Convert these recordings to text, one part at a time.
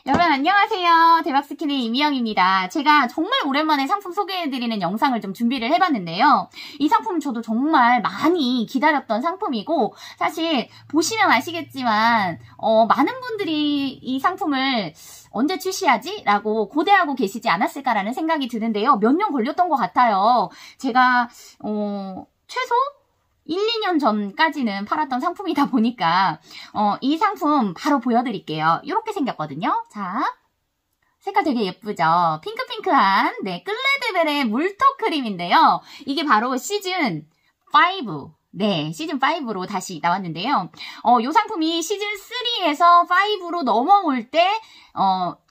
여러분 안녕하세요. 대박스킨의 이미영입니다. 제가 정말 오랜만에 상품 소개해드리는 영상을 좀 준비를 해봤는데요. 이 상품은 저도 정말 많이 기다렸던 상품이고 사실 보시면 아시겠지만 많은 분들이 이 상품을 언제 출시하지? 라고 고대하고 계시지 않았을까라는 생각이 드는데요. 몇 년 걸렸던 것 같아요. 제가 최소 1, 2년 전까지는 팔았던 상품이다 보니까 이 상품 바로 보여드릴게요. 이렇게 생겼거든요. 자, 색깔 되게 예쁘죠? 핑크핑크한 클레드벨의 물토 크림인데요. 이게 바로 시즌 5 시즌 5로 다시 나왔는데요. 이 상품이 시즌 3에서 5로 넘어올 때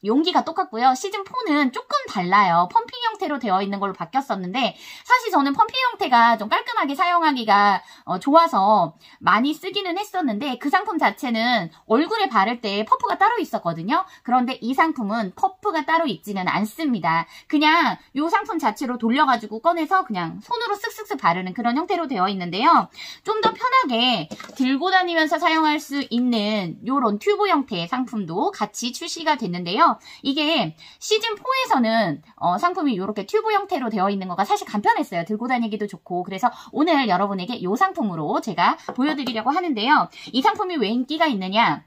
용기가 똑같고요. 시즌 4는 조금 달라요. 펌핑 형태로 되어 있는 걸로 바뀌었었는데 사실 저는 펌핑 형태가 좀 깔끔하게 사용하기가 좋아서 많이 쓰기는 했었는데 그 상품 자체는 얼굴에 바를 때 퍼프가 따로 있었거든요. 그런데 이 상품은 퍼프가 따로 있지는 않습니다. 그냥 이 상품 자체로 돌려가지고 꺼내서 그냥 손으로 쓱쓱쓱 바르는 그런 형태로 되어 있는데요. 좀 더 편하게 들고 다니면서 사용할 수 있는 이런 튜브 형태의 상품도 같이 출시가 됐는데요. 이게 시즌4에서는 상품이 이렇게 튜브 형태로 되어 있는 거가 사실 간편했어요. 들고 다니기도 좋고. 그래서 오늘 여러분에게 이 상품으로 제가 보여드리려고 하는데요. 이 상품이 왜 인기가 있느냐?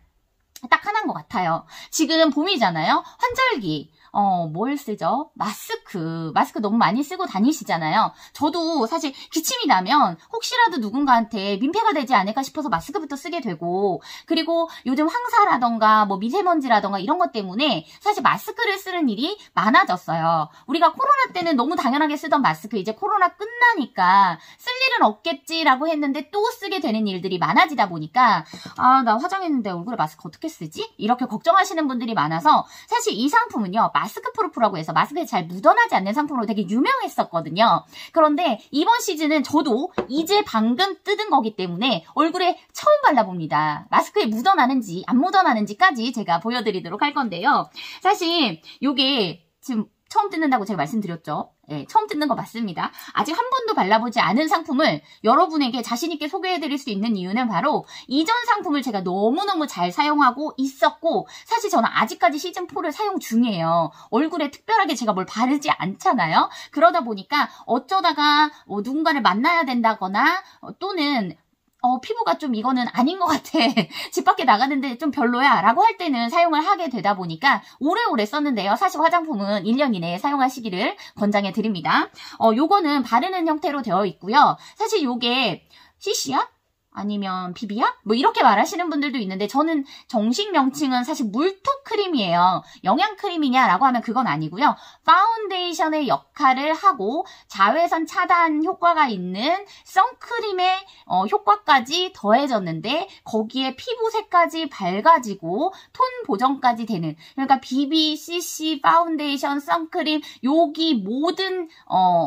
딱 하나인 것 같아요. 지금 봄이잖아요. 환절기. 뭘 쓰죠? 마스크 너무 많이 쓰고 다니시잖아요. 저도 사실 기침이 나면 혹시라도 누군가한테 민폐가 되지 않을까 싶어서 마스크부터 쓰게 되고, 그리고 요즘 황사라던가 뭐 미세먼지라던가 이런 것 때문에 사실 마스크를 쓰는 일이 많아졌어요. 우리가 코로나 때는 너무 당연하게 쓰던 마스크 이제 코로나 끝나니까 쓸 일은 없겠지라고 했는데 또 쓰게 되는 일들이 많아지다 보니까 나 화장했는데 얼굴에 마스크 어떻게 쓰지? 이렇게 걱정하시는 분들이 많아서 사실 이 상품은요. 마스크 프루프라고 해서 마스크에 잘 묻어나지 않는 상품으로 되게 유명했었거든요. 그런데 이번 시즌은 저도 이제 방금 뜯은 거기 때문에 얼굴에 처음 발라봅니다. 마스크에 묻어나는지 안 묻어나는지까지 제가 보여드리도록 할 건데요. 사실 이게 지금 처음 뜯는다고 제가 말씀드렸죠. 네, 처음 뜯는 거 맞습니다. 아직 한 번도 발라보지 않은 상품을 여러분에게 자신있게 소개해드릴 수 있는 이유는 바로 이전 상품을 제가 너무너무 잘 사용하고 있었고 사실 저는 아직까지 시즌4를 사용 중이에요. 얼굴에 특별하게 제가 뭘 바르지 않잖아요. 그러다 보니까 어쩌다가 누군가를 만나야 된다거나 또는 피부가 좀 이거는 아닌 것 같아. 집 밖에 나가는데 좀 별로야 라고 할 때는 사용을 하게 되다 보니까 오래오래 썼는데요. 사실 화장품은 1년 이내에 사용하시기를 권장해 드립니다. 요거는 바르는 형태로 되어 있고요. 사실 요게 CC야? 아니면 비비야? 뭐 이렇게 말하시는 분들도 있는데 저는 정식 명칭은 사실 물토 크림이에요. 영양 크림이냐라고 하면 그건 아니고요. 파운데이션의 역할을 하고 자외선 차단 효과가 있는 선크림의 효과까지 더해졌는데 거기에 피부색까지 밝아지고 톤 보정까지 되는, 그러니까 BB, CC, 파운데이션, 선크림 여기 모든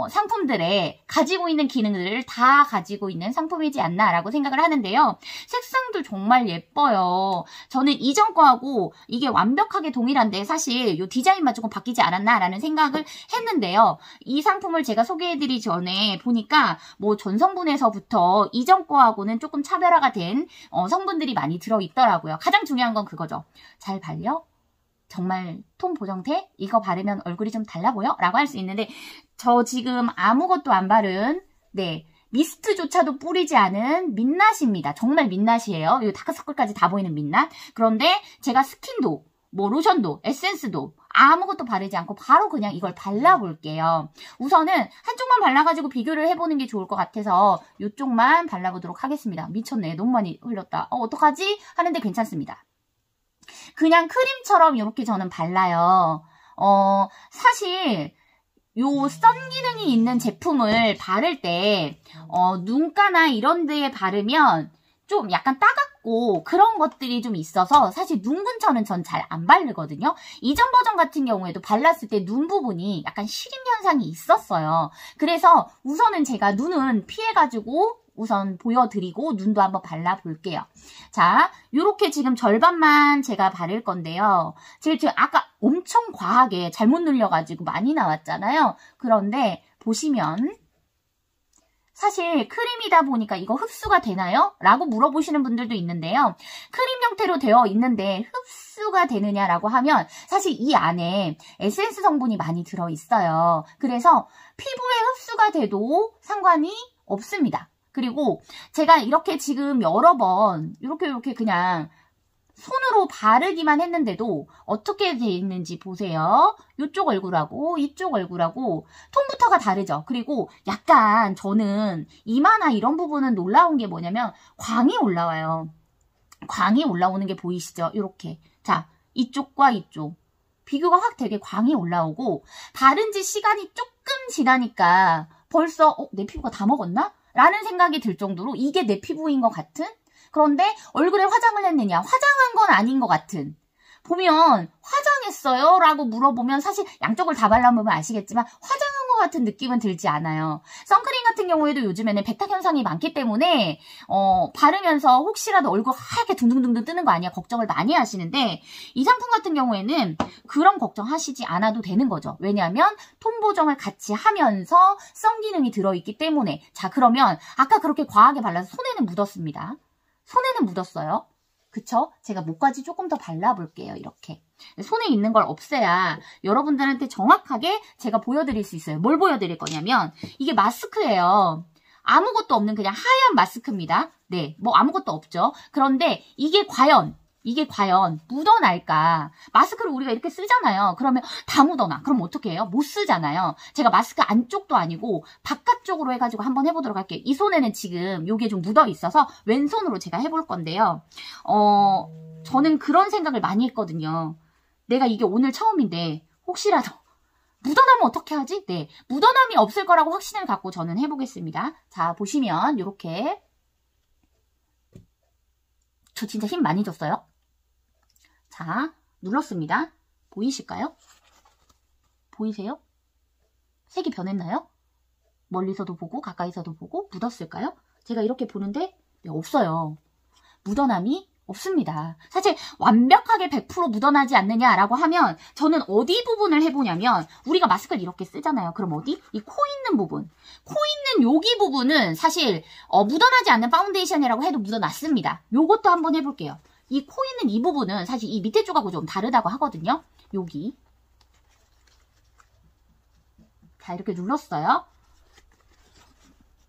상품들에 가지고 있는 기능들을 다 가지고 있는 상품이지 않나라고 생각을 하는데요. 색상도 정말 예뻐요. 저는 이전 거하고 이게 완벽하게 동일한데 사실 이 디자인만 조금 바뀌지 않았나라는 생각을 했는데요. 이 상품을 제가 소개해드리기 전에 보니까 뭐 전성분에서부터 이전 거하고는 조금 차별화가 된 성분들이 많이 들어있더라고요. 가장 중요한 건 그거죠. 잘 발려? 정말 톤 보정돼? 이거 바르면 얼굴이 좀 달라 보여? 라고 할 수 있는데 저 지금 아무것도 안 바른 미스트조차도 뿌리지 않은 민낯입니다. 정말 민낯이에요. 이 다크서클까지 다 보이는 민낯. 그런데 제가 스킨도, 뭐 로션도, 에센스도 아무것도 바르지 않고 바로 그냥 이걸 발라볼게요. 우선은 한쪽만 발라가지고 비교를 해보는 게 좋을 것 같아서 이쪽만 발라보도록 하겠습니다. 미쳤네. 너무 많이 흘렸다. 어떡하지? 하는데 괜찮습니다. 그냥 크림처럼 이렇게 저는 발라요. 사실 요 선 기능이 있는 제품을 바를 때 눈가나 이런 데에 바르면 좀 약간 따갑고 그런 것들이 좀 있어서 사실 눈 근처는 전 잘 안 바르거든요. 이전 버전 같은 경우에도 발랐을 때 눈 부분이 약간 시림 현상이 있었어요. 그래서 우선은 제가 눈은 피해가지고 우선 보여드리고 눈도 한번 발라볼게요. 자, 요렇게 지금 절반만 제가 바를 건데요. 제가 아까 엄청 과하게 잘못 눌려가지고 많이 나왔잖아요. 그런데 보시면 사실 크림이다 보니까 이거 흡수가 되나요? 라고 물어보시는 분들도 있는데요. 크림 형태로 되어 있는데 흡수가 되느냐라고 하면 사실 이 안에 에센스 성분이 많이 들어있어요. 그래서 피부에 흡수가 돼도 상관이 없습니다. 그리고 제가 이렇게 지금 여러 번 이렇게 그냥 손으로 바르기만 했는데도 어떻게 돼 있는지 보세요. 이쪽 얼굴하고 이쪽 얼굴하고 톤부터가 다르죠. 그리고 약간 저는 이마나 이런 부분은 놀라운 게 뭐냐면 광이 올라와요. 광이 올라오는 게 보이시죠? 이렇게. 자, 이쪽과 이쪽. 비교가 확 되게 광이 올라오고 바른 지 시간이 조금 지나니까 벌써 내 피부가 다 먹었나? 라는 생각이 들 정도로 이게 내 피부인 것 같은? 그런데 얼굴에 화장을 했느냐? 화장한 건 아닌 것 같은. 보면 화장했어요? 라고 물어보면 사실 양쪽을 다 발라보면 아시겠지만 화장한 것 같은 느낌은 들지 않아요. 선크림 같은 경우에도 요즘에는 백탁 현상이 많기 때문에 바르면서 혹시라도 얼굴 하얗게 둥둥둥둥 뜨는 거 아니야? 걱정을 많이 하시는데 이 상품 같은 경우에는 그런 걱정하시지 않아도 되는 거죠. 왜냐하면 톤 보정을 같이 하면서 선 기능이 들어있기 때문에. 자, 그러면 아까 그렇게 과하게 발라서 손에는 묻었습니다. 손에는 묻었어요. 그쵸? 제가 목까지 조금 더 발라볼게요. 이렇게. 손에 있는 걸 없애야 여러분들한테 정확하게 제가 보여드릴 수 있어요. 뭘 보여드릴 거냐면 이게 마스크예요. 아무것도 없는 그냥 하얀 마스크입니다. 네, 뭐 아무것도 없죠. 그런데 이게 과연 묻어날까? 마스크를 우리가 이렇게 쓰잖아요. 그러면 다 묻어나. 그럼 어떻게 해요? 못 쓰잖아요. 제가 마스크 안쪽도 아니고 바깥쪽으로 해가지고 한번 해보도록 할게요. 이 손에는 지금 요게 좀 묻어 있어서 왼손으로 제가 해볼 건데요. 저는 그런 생각을 많이 했거든요. 내가 이게 오늘 처음인데 혹시라도 묻어나면 어떻게 하지? 네, 묻어남이 없을 거라고 확신을 갖고 저는 해보겠습니다. 자, 보시면 이렇게 저 진짜 힘 많이 줬어요. 자, 눌렀습니다. 보이실까요? 보이세요? 색이 변했나요? 멀리서도 보고 가까이서도 보고 묻었을까요? 제가 이렇게 보는데 네, 없어요. 묻어남이 없습니다. 사실 완벽하게 100% 묻어나지 않느냐라고 하면 저는 어디 부분을 해보냐면 우리가 마스크를 이렇게 쓰잖아요. 그럼 어디? 이 코 있는 부분. 코 있는 여기 부분은 사실 묻어나지 않는 파운데이션이라고 해도 묻어났습니다. 요것도 한번 해볼게요. 이 코 있는 이 부분은 사실 이 밑에 쪽하고 좀 다르다고 하거든요. 여기. 자, 이렇게 눌렀어요.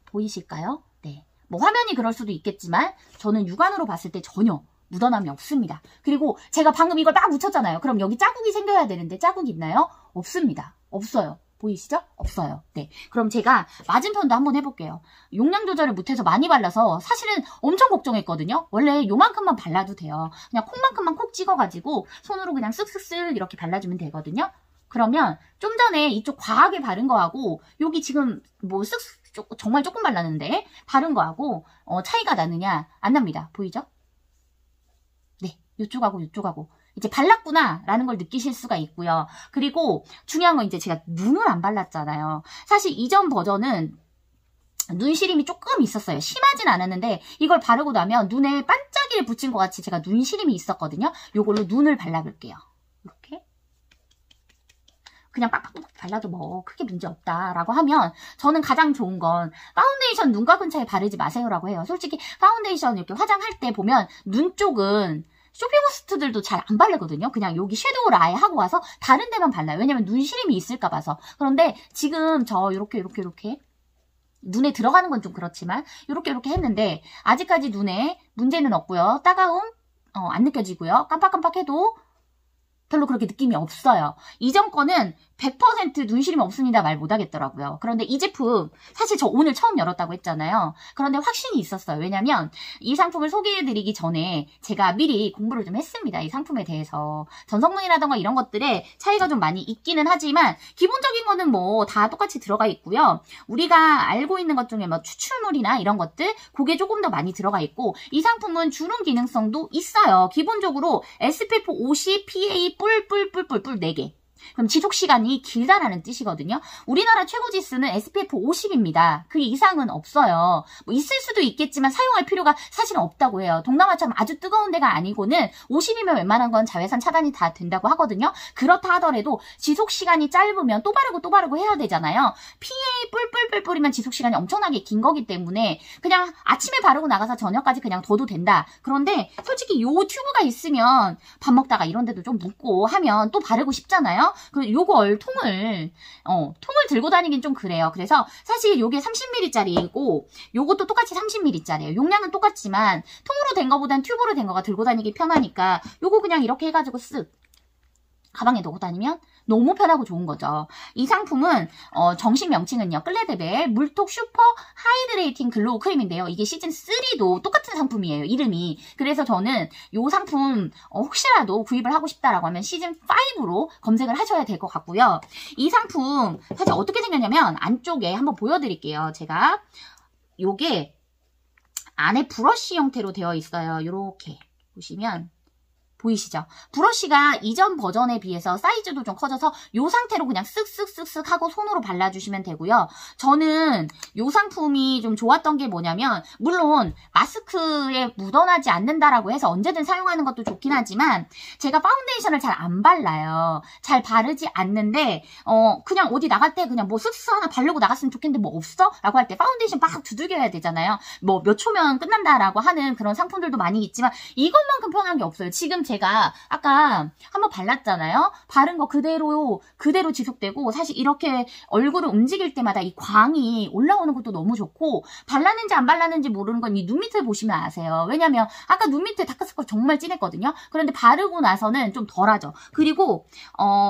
보이실까요? 네. 뭐 화면이 그럴 수도 있겠지만 저는 육안으로 봤을 때 전혀 묻어남이 없습니다. 그리고 제가 방금 이걸 막 묻혔잖아요. 그럼 여기 자국이 생겨야 되는데 자국이 있나요? 없습니다. 없어요. 보이시죠? 없어요. 네. 그럼 제가 맞은편도 한번 해볼게요. 용량 조절을 못해서 많이 발라서 사실은 엄청 걱정했거든요. 원래 요만큼만 발라도 돼요. 그냥 콩만큼만 콕 찍어가지고 손으로 그냥 쓱쓱쓱 이렇게 발라주면 되거든요. 그러면 좀 전에 이쪽 과하게 바른 거하고 여기 지금 뭐 쓱쓱 정말 조금 발랐는데 바른 거하고 차이가 나느냐? 안 납니다. 보이죠? 네. 이쪽하고 이쪽하고 이제 발랐구나 라는 걸 느끼실 수가 있고요. 그리고 중요한 건 이제 제가 눈을 안 발랐잖아요. 사실 이전 버전은 눈 시림이 조금 있었어요. 심하진 않았는데 이걸 바르고 나면 눈에 반짝이를 붙인 것 같이 제가 눈 시림이 있었거든요. 이걸로 눈을 발라볼게요. 이렇게. 그냥 빡빡빡 발라도 뭐 크게 문제 없다라고 하면 저는 가장 좋은 건 파운데이션 눈가 근처에 바르지 마세요라고 해요. 솔직히 파운데이션 이렇게 화장할 때 보면 눈 쪽은 쇼핑호스트들도 잘 안 바르거든요. 그냥 여기 섀도우를 아예 하고 와서 다른 데만 발라요. 왜냐면 눈 시림이 있을까 봐서. 그런데 지금 저 이렇게 눈에 들어가는 건 좀 그렇지만 이렇게 했는데 아직까지 눈에 문제는 없고요. 따가움 안 느껴지고요. 깜빡깜빡해도 별로 그렇게 느낌이 없어요. 이전 거는 100% 눈시림 없습니다 말 못하겠더라고요. 그런데 이 제품 사실 저 오늘 처음 열었다고 했잖아요. 그런데 확신이 있었어요. 왜냐면 이 상품을 소개해드리기 전에 제가 미리 공부를 좀 했습니다. 이 상품에 대해서. 전성분이라던가 이런 것들에 차이가 좀 많이 있기는 하지만 기본적인 거는 뭐 다 똑같이 들어가 있고요. 우리가 알고 있는 것 중에 뭐 추출물이나 이런 것들 그게 조금 더 많이 들어가 있고 이 상품은 주름 기능성도 있어요. 기본적으로 SPF 50, PA 뿔 4개. 그럼 지속시간이 길다라는 뜻이거든요. 우리나라 최고 지수는 SPF 50입니다. 그 이상은 없어요. 뭐 있을 수도 있겠지만 사용할 필요가 사실은 없다고 해요. 동남아처럼 아주 뜨거운 데가 아니고는 50이면 웬만한 건 자외선 차단이 다 된다고 하거든요. 그렇다 하더라도 지속시간이 짧으면 또 바르고 해야 되잖아요. PA 뿔뿔뿔 뿌리면 지속시간이 엄청나게 긴 거기 때문에 그냥 아침에 바르고 나가서 저녁까지 그냥 둬도 된다. 그런데 솔직히 요 튜브가 있으면 밥 먹다가 이런 데도 좀 묻고 하면 또 바르고 싶잖아요. 그 요걸 통을 들고 다니긴 좀 그래요. 그래서 사실 요게 30ml짜리이고 요것도 똑같이 30ml짜리예요. 용량은 똑같지만 통으로 된 거보단 튜브로 된 거가 들고 다니기 편하니까 요거 그냥 이렇게 해가지고 쓱 가방에 넣고 다니면 너무 편하고 좋은 거죠. 이 상품은 정식 명칭은요. 클레드벨 물톡 슈퍼 하이드레이팅 글로우 크림인데요. 이게 시즌3도 똑같은 상품이에요. 이름이. 그래서 저는 이 상품 혹시라도 구입을 하고 싶다라고 하면 시즌5로 검색을 하셔야 될 것 같고요. 이 상품 사실 어떻게 생겼냐면 안쪽에 한번 보여드릴게요. 제가 요게 안에 브러쉬 형태로 되어 있어요. 이렇게 보시면 보이시죠? 브러쉬가 이전 버전에 비해서 사이즈도 좀 커져서 이 상태로 그냥 쓱쓱쓱쓱 하고 손으로 발라주시면 되고요. 저는 이 상품이 좀 좋았던 게 뭐냐면 물론 마스크에 묻어나지 않는다라고 해서 언제든 사용하는 것도 좋긴 하지만 제가 파운데이션을 잘 안 발라요. 잘 바르지 않는데 그냥 어디 나갈 때 그냥 뭐 쓱쓱 하나 바르고 나갔으면 좋겠는데 뭐 없어? 라고 할 때 파운데이션 막 두들겨야 되잖아요. 뭐 몇 초면 끝난다라고 하는 그런 상품들도 많이 있지만 이것만큼 편한 게 없어요. 지금 제가 아까 한번 발랐잖아요. 바른 거 그대로 지속되고 사실 이렇게 얼굴을 움직일 때마다 이 광이 올라오는 것도 너무 좋고 발랐는지 안 발랐는지 모르는 건 이 눈 밑을 보시면 아세요. 왜냐면 아까 눈 밑에 다크서클 정말 진했거든요. 그런데 바르고 나서는 좀 덜하죠. 그리고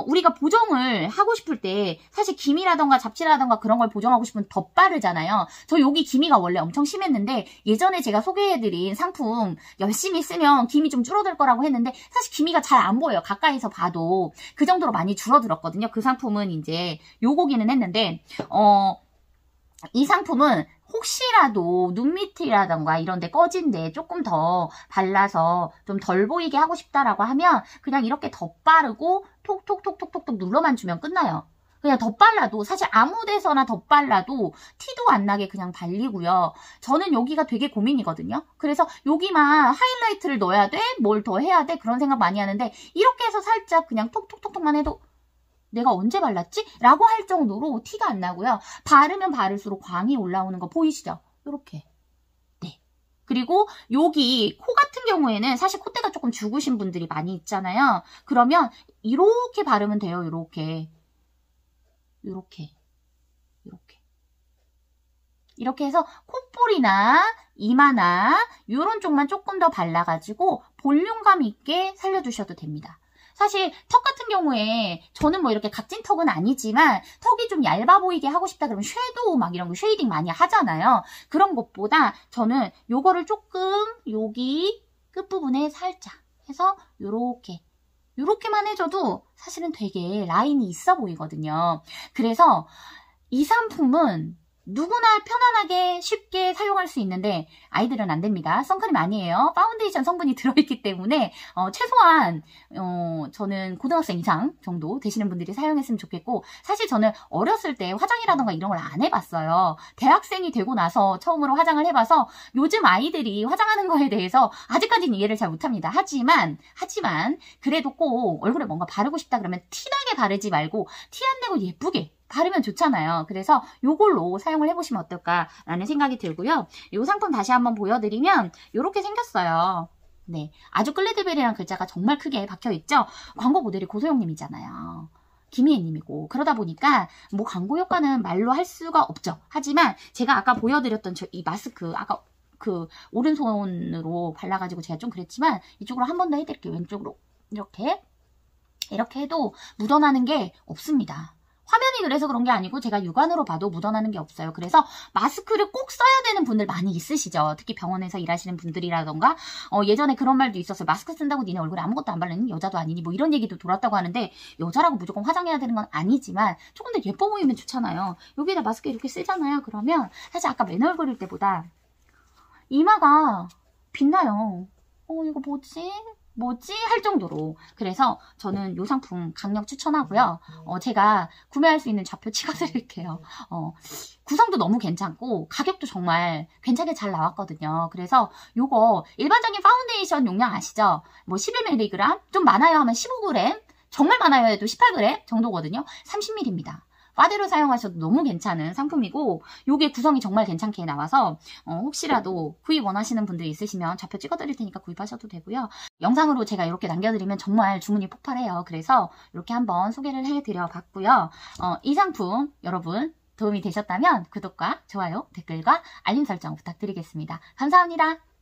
우리가 보정을 하고 싶을 때 사실 기미라던가 잡티라던가 그런 걸 보정하고 싶으면 덧바르잖아요. 저 여기 기미가 원래 엄청 심했는데 예전에 제가 소개해드린 상품 열심히 쓰면 기미 좀 줄어들 거라고 했는데 사실 기미가 잘 안 보여요. 가까이서 봐도 그 정도로 많이 줄어들었거든요. 그 상품은 이제 요거기는 했는데 이 상품은 혹시라도 눈 밑이라던가 이런 데 꺼진 데 조금 더 발라서 좀 덜 보이게 하고 싶다라고 하면 그냥 이렇게 덧바르고 톡톡톡톡톡톡 눌러만 주면 끝나요. 그냥 덧발라도 사실 아무 데서나 덧발라도 티도 안 나게 그냥 발리고요. 저는 여기가 되게 고민이거든요. 그래서 여기만 하이라이트를 넣어야 돼? 뭘 더 해야 돼? 그런 생각 많이 하는데 이렇게 해서 살짝 그냥 톡톡톡톡만 해도 내가 언제 발랐지? 라고 할 정도로 티가 안 나고요. 바르면 바를수록 광이 올라오는 거 보이시죠? 이렇게. 네. 그리고 여기 코 같은 경우에는 사실 콧대가 조금 죽으신 분들이 많이 있잖아요. 그러면 이렇게 바르면 돼요. 이렇게 해서 콧볼이나 이마나 이런 쪽만 조금 더 발라가지고 볼륨감 있게 살려주셔도 됩니다. 사실 턱 같은 경우에 저는 뭐 이렇게 각진 턱은 아니지만 턱이 좀 얇아 보이게 하고 싶다 그러면 섀도우 막 이런 거 쉐이딩 많이 하잖아요. 그런 것보다 저는 요거를 조금 여기 끝부분에 살짝 해서 요렇게만 해줘도 사실은 되게 라인이 있어 보이거든요. 그래서 이 상품은 누구나 편안하게 쉽게 사용할 수 있는데 아이들은 안 됩니다. 선크림 아니에요. 파운데이션 성분이 들어있기 때문에 최소한 저는 고등학생 이상 정도 되시는 분들이 사용했으면 좋겠고 사실 저는 어렸을 때 화장이라던가 이런 걸 안 해봤어요. 대학생이 되고 나서 처음으로 화장을 해봐서 요즘 아이들이 화장하는 거에 대해서 아직까지는 이해를 잘 못합니다. 하지만 그래도 꼭 얼굴에 뭔가 바르고 싶다 그러면 티나게 바르지 말고 티 안 내고 예쁘게 바르면 좋잖아요. 그래서 요걸로 사용을 해보시면 어떨까라는 생각이 들고요. 이 상품 다시 한번 보여드리면 이렇게 생겼어요. 네, 아주 클레드벨이라는 글자가 정말 크게 박혀있죠. 광고 모델이 고소영님이잖아요. 김희애님이고 그러다 보니까 뭐 광고 효과는 말로 할 수가 없죠. 하지만 제가 아까 보여드렸던 이 마스크 아까 그 오른손으로 발라가지고 제가 좀 그랬지만 이쪽으로 한 번 더 해드릴게요. 왼쪽으로 이렇게 해도 묻어나는 게 없습니다. 화면이 그래서 그런 게 아니고 제가 육안으로 봐도 묻어나는 게 없어요. 그래서 마스크를 꼭 써야 되는 분들 많이 있으시죠. 특히 병원에서 일하시는 분들이라던가 예전에 그런 말도 있었어요. 마스크 쓴다고 니네 얼굴에 아무것도 안 바르니 여자도 아니니 뭐 이런 얘기도 돌았다고 하는데 여자라고 무조건 화장해야 되는 건 아니지만 조금 더 예뻐 보이면 좋잖아요. 여기에다 마스크 이렇게 쓰잖아요. 그러면 사실 아까 맨 얼굴일 때보다 이마가 빛나요. 이거 뭐지? 뭐지? 할 정도로. 그래서 저는 이 상품 강력 추천하고요. 제가 구매할 수 있는 좌표 찍어드릴게요. 구성도 너무 괜찮고 가격도 정말 괜찮게 잘 나왔거든요. 그래서 요거 일반적인 파운데이션 용량 아시죠? 뭐 11mg, 좀 많아야 하면 15g, 정말 많아야 해도 18g 정도거든요. 30ml입니다. 파데로 사용하셔도 너무 괜찮은 상품이고 요게 구성이 정말 괜찮게 나와서 혹시라도 구입 원하시는 분들 있으시면 좌표 찍어드릴 테니까 구입하셔도 되고요. 영상으로 제가 이렇게 남겨드리면 정말 주문이 폭발해요. 그래서 이렇게 한번 소개를 해드려 봤고요. 이 상품 여러분 도움이 되셨다면 구독과 좋아요, 댓글과 알림 설정 부탁드리겠습니다. 감사합니다.